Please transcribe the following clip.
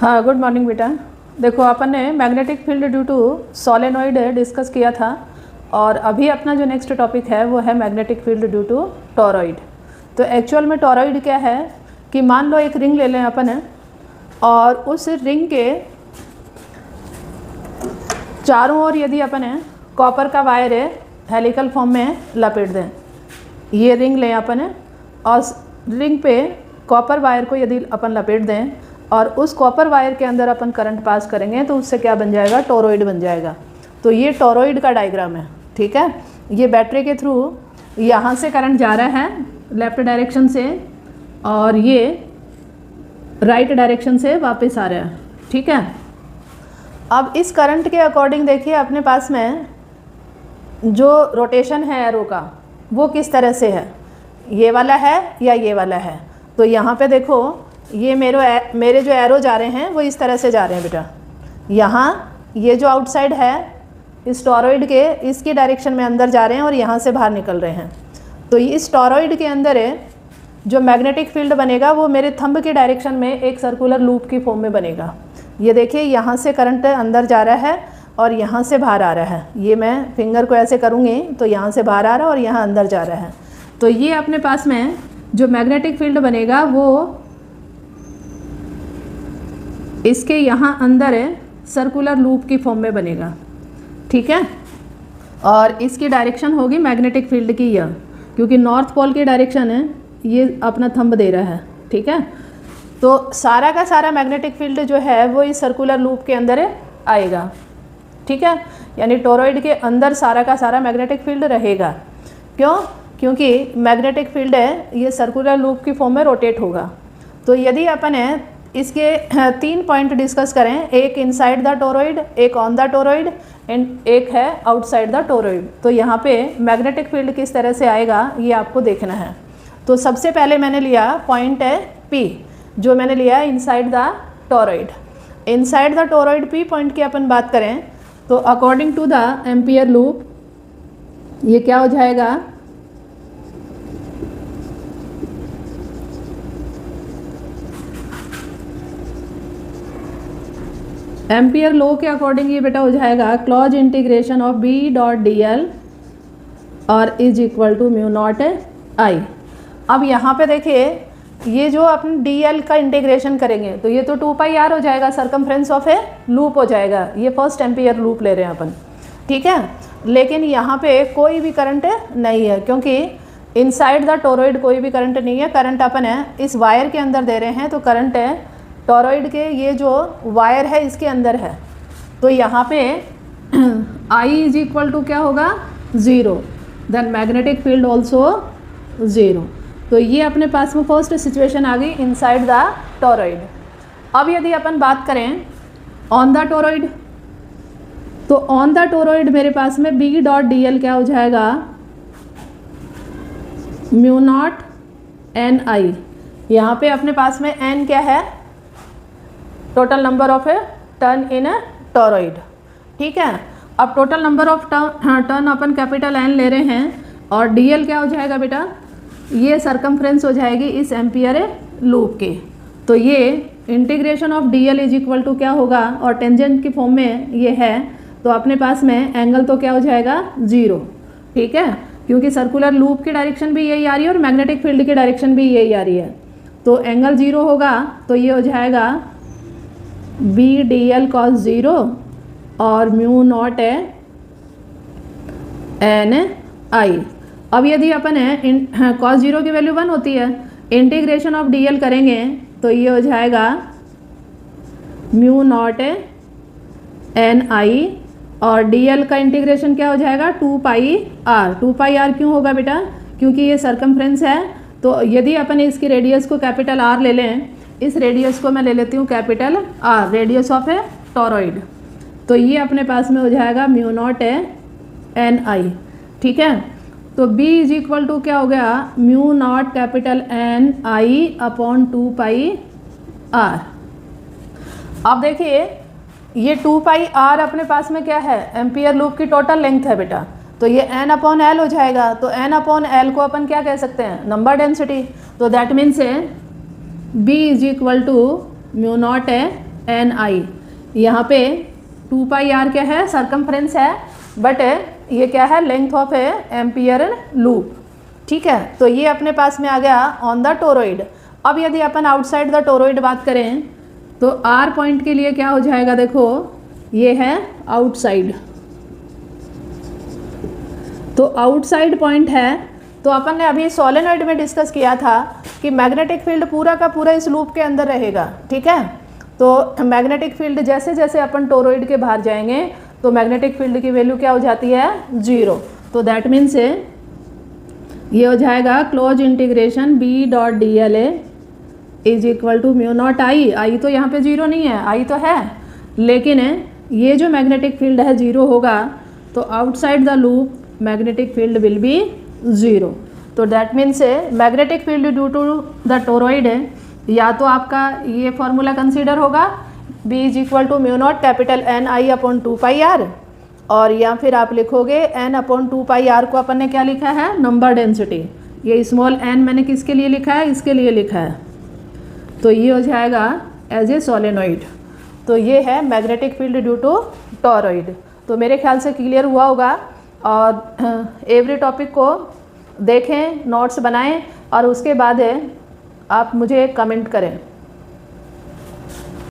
हाँ, good morning बेटा। देखो, अपन ने magnetic field due to solenoid discuss किया था और अभी अपना जो नेक्स्ट टॉपिक है वो है magnetic field due to toroid. तो एक्चुअल में टॉरॉइड क्या है कि मान लो एक रिंग ले लें अपन और उस रिंग के चारों ओर यदि अपन कॉपर का वायर हेलिकल फॉर्म में लपेट दें। ये रिंग लें अपन और रिंग पे कॉपर वायर को यदि अपन लपेट दें और उस कॉपर वायर के अंदर अपन करंट पास करेंगे तो उससे क्या बन जाएगा, टॉरॉइड बन जाएगा। तो ये टॉरॉइड का डायग्राम है, ठीक है। ये बैटरी के थ्रू यहाँ से करंट जा रहा है लेफ्ट डायरेक्शन से और ये राइट डायरेक्शन से वापस आ रहा है, ठीक है। अब इस करंट के अकॉर्डिंग देखिए अपने पास में जो रोटेशन है एरो का वो किस तरह से है, ये वाला है या ये वाला है। तो यहाँ पे देखो ये मेरे जो एरो जा रहे हैं वो इस तरह से जा रहे हैं बेटा। यहाँ ये जो आउटसाइड है इस टॉरॉइड के इसकी डायरेक्शन में अंदर जा रहे हैं और यहाँ से बाहर निकल रहे हैं। तो इस टॉरॉइड के अंदर जो मैग्नेटिक फील्ड बनेगा वो मेरे थंब के डायरेक्शन में एक सर्कुलर लूप की फॉर्म में बनेगा। ये देखिए यहाँ से करंट अंदर जा रहा है और यहाँ से बाहर आ रहा है। ये मैं फिंगर को ऐसे करूँगी तो यहाँ से बाहर आ रहा है और यहाँ अंदर जा रहा है। तो ये अपने पास में जो मैग्नेटिक फील्ड बनेगा वो इसके यहाँ अंदर सर्कुलर लूप की फॉर्म में बनेगा, ठीक है। और इसकी डायरेक्शन होगी मैग्नेटिक फील्ड की यह, क्योंकि नॉर्थ पोल की डायरेक्शन है ये अपना थंब दे रहा है, ठीक है। तो सारा का सारा मैग्नेटिक फील्ड जो है वो इस सर्कुलर लूप के अंदर आएगा, ठीक है। यानी टॉरॉइड के अंदर सारा का सारा मैग्नेटिक फील्ड रहेगा। क्यों? क्योंकि मैग्नेटिक फील्ड है ये सर्कुलर लूप की फॉर्म में रोटेट होगा। तो यदि अपन इसके 3 पॉइंट डिस्कस करें, एक इनसाइड द टॉरॉइड, एक ऑन द टॉरॉइड एंड एक है आउटसाइड द टॉरॉइड। तो यहाँ पे मैग्नेटिक फील्ड किस तरह से आएगा ये आपको देखना है। तो सबसे पहले मैंने लिया पॉइंट है P, जो मैंने लिया inside the toroid. Inside the toroid P point की अपन बात करें तो according to the Ampere loop ये क्या हो जाएगा, एम्पियर लॉ के अकॉर्डिंग ये बेटा हो जाएगा close integration of B dot DL और is equal to mu naught I। अब यहाँ पे देखिए ये जो अपन DL का इंटीग्रेशन करेंगे तो ये तो 2 पाई R हो जाएगा, सरकमफ्रेंस ऑफ ए लूप हो जाएगा। ये फर्स्ट एम्पियर लूप ले रहे हैं अपन, ठीक है। लेकिन यहाँ पे कोई भी करंट नहीं है क्योंकि इनसाइड द टॉरॉइड कोई भी करंट नहीं है। करंट अपन इस वायर के अंदर दे रहे हैं तो करंट टॉरॉइड के ये जो वायर है इसके अंदर है। तो यहाँ पे I इज इक्वल टू क्या होगा, 0। Then magnetic field also 0। तो ये अपने पास में फर्स्ट सिचुएशन आ गई इनसाइड द टॉरॉइड। अब यदि अपन बात करें ऑन द टॉरॉइड तो ऑन द टॉरॉइड मेरे पास में B डॉट DL क्या हो जाएगा, म्यू नॉट NI। यहाँ पे अपने पास में N क्या है, total number of turn in torrid, ठीक है। अब total number of turn upon capital N ले रहे हैं और DL क्या हो जाएगा बेटा, ये सरकमफ्रेंस हो जाएगी इस एम्पियर लूप के। तो ये integration of DL is equal to क्या होगा, और टेंजेंट की फॉर्म में ये है तो अपने पास में एंगल तो क्या हो जाएगा, 0, ठीक है। क्योंकि सर्कुलर लूप की डायरेक्शन भी यही आ रही है और मैग्नेटिक फील्ड की डायरेक्शन भी यही आ रही है। तो एंगल 0 होगा तो ये हो जाएगा B DL cos 0 और म्यू नॉट NI। अब यदि अपन cos 0 की वैल्यू 1 होती है, इंटीग्रेशन ऑफ DL करेंगे तो ये हो जाएगा म्यू नॉट NI और DL का इंटीग्रेशन क्या हो जाएगा, 2 पाई R। 2 पाई R क्यों होगा बेटा, क्योंकि ये सरकमफ्रेंस है। तो यदि अपन इसकी रेडियस को कैपिटल R ले लें, इस रेडियस को मैं ले लेती हूँ capital R, radius of A torrid. तो ये अपने पास में हो जाएगा म्यू नॉट NI, ठीक है। तो B इज इक्वल टू क्या हो गया, mu naught capital NI upon 2 पाई R। अब देखिए ये 2 पाई R अपने पास में क्या है, एम्पियर लूप की टोटल लेंथ है बेटा। तो ये N अपॉन L हो जाएगा। तो N अपॉन L को अपन क्या कह सकते हैं, नंबर डेंसिटी। तो that means B is equal to mu naught n I. यहाँ पे 2 पाई आर क्या है, सरकमफ्रेंस है, बट ये क्या है, लेंथ ऑफ एम्पियर लूप। ठीक है, तो ये अपने पास में आ गया ऑन द टोरॉइड। अब यदि अपन आउटसाइड द टोरॉइड बात करें तो आर पॉइंट के लिए क्या हो जाएगा, देखो ये है आउटसाइड। तो आउटसाइड पॉइंट है, तो अपन ने अभी सोलेनॉइड में डिस्कस किया था कि मैग्नेटिक फील्ड पूरा का पूरा इस लूप के अंदर रहेगा। ठीक है, तो मैग्नेटिक फील्ड जैसे जैसे अपन टोरॉइड के बाहर जाएंगे तो मैग्नेटिक फील्ड की वैल्यू क्या हो जाती है, 0। तो दैट मीन्स ये हो जाएगा close integration B dot d l a is equal to mu naught I. I तो यहाँ पे 0 नहीं है, आई तो है, लेकिन ये जो मैग्नेटिक फील्ड है 0 होगा, तो outside the loop magnetic field will be 0। तो that means magnetic field due to the toroid या तो आपका ये फॉर्मूला कंसीडर होगा B is equal to mu naught capital N I upon 2 pi R, और या फिर आप लिखोगे n अपॉन 2 पाई आर को अपन ने क्या लिखा है, नंबर डेंसिटी। ये स्मॉल n मैंने किसके लिए लिखा है, इसके लिए लिखा है। तो ये हो जाएगा एज ए सोलेनॉइड। तो ये है magnetic field due to toroid. तो मेरे ख्याल से क्लियर हुआ होगा, और एवरी टॉपिक को देखें, नोट्स बनाएं और उसके बाद आप मुझे कमेंट करें।